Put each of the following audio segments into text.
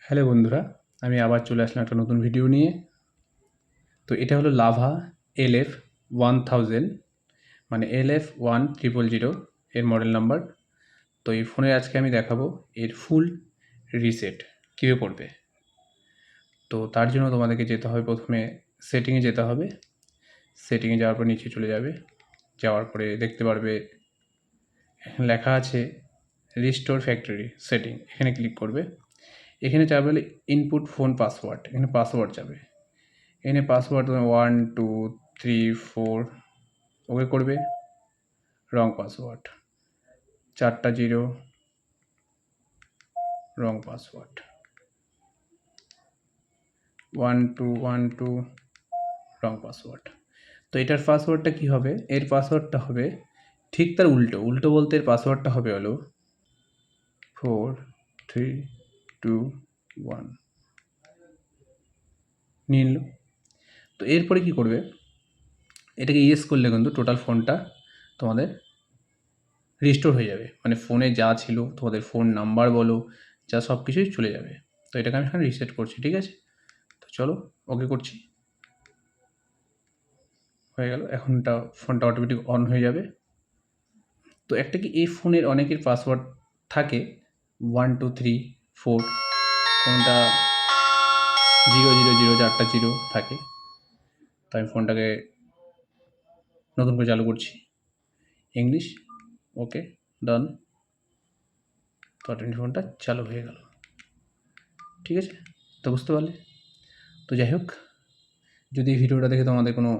Hello বন্ধুরা, আমি আবার চলে আসলাম একটা নতুন ভিডিও নিয়ে। তো এটা হলো লাভা LF1000, মানে LF1000 এর মডেল নাম্বার। তো এই ফোনে আজকে আমি দেখাবো এর ফুল রিসেট কীভাবে করবে। তো তার জন্য তোমাদেরকে যেতে হবে, প্রথমে সেটিংয়ে যেতে হবে। সেটিংয়ে যাওয়ার পর নিচে চলে যাবে, যাওয়ার পরে দেখতে পারবে লেখা আছে রিস্টোর ফ্যাক্টরি সেটিং। এখানে ক্লিক করবে। এখানে চাইবে ইনপুট ফোন পাসওয়ার্ড, এখানে পাসওয়ার্ড যাবে। এখানে পাসওয়ার্ড 1 2 3 4 ওকে করবে। রং পাসওয়ার্ড, 4টা 0, রং পাসওয়ার্ড, 1 2 1 2, রং পাসওয়ার্ড। তো এটার পাসওয়ার্ডটা কী হবে? এর পাসওয়ার্ডটা হবে ঠিক তার উল্টো। উল্টো বলতে এর পাসওয়ার্ডটা হবে হলো 4 3 2 1। নিয়ে নিল। তো এরপরে কী করবে? এটাকে ইয়েস করলে কিন্তু টোটাল ফোনটা তোমাদের রিস্টোর হয়ে যাবে, মানে ফোনে যা ছিল তোমাদের ফোন নাম্বার বলো যা সব কিছুই চলে যাবে। তো এটাকে আমি এখানে রিসেট করছি, ঠিক আছে? তো চলো ওকে করছি। হয়ে গেল। এখনটা ফোনটা অটোমেটিক অন হয়ে যাবে। তো একটা কি, এই ফোনের অনেকের পাসওয়ার্ড থাকে 1 2 3 4, কোনটা 0 0 0, 4টা 0 থাকে। তো আমি ফোনটাকে নতুন করে চালু করছি। ইংলিশ, ওকে, ডান। তো অটোমেটিক ফোনটা চালু হয়ে গেল, ঠিক আছে? তো বুঝতে পারলে? তো যাই হোক, যদি এই ভিডিওটা দেখে তোমাদের কোনো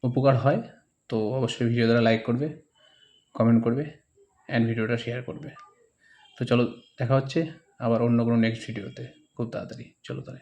উপকার হয় তো অবশ্যই ভিডিও দ্বারা লাইক করবে, কমেন্ট করবে অ্যান্ড ভিডিওটা শেয়ার করবে। তো চলো দেখা হচ্ছে আবার অন্য কোনো নেক্সট ভিডিওতে খুব তাড়াতাড়ি। চলো তাহলে।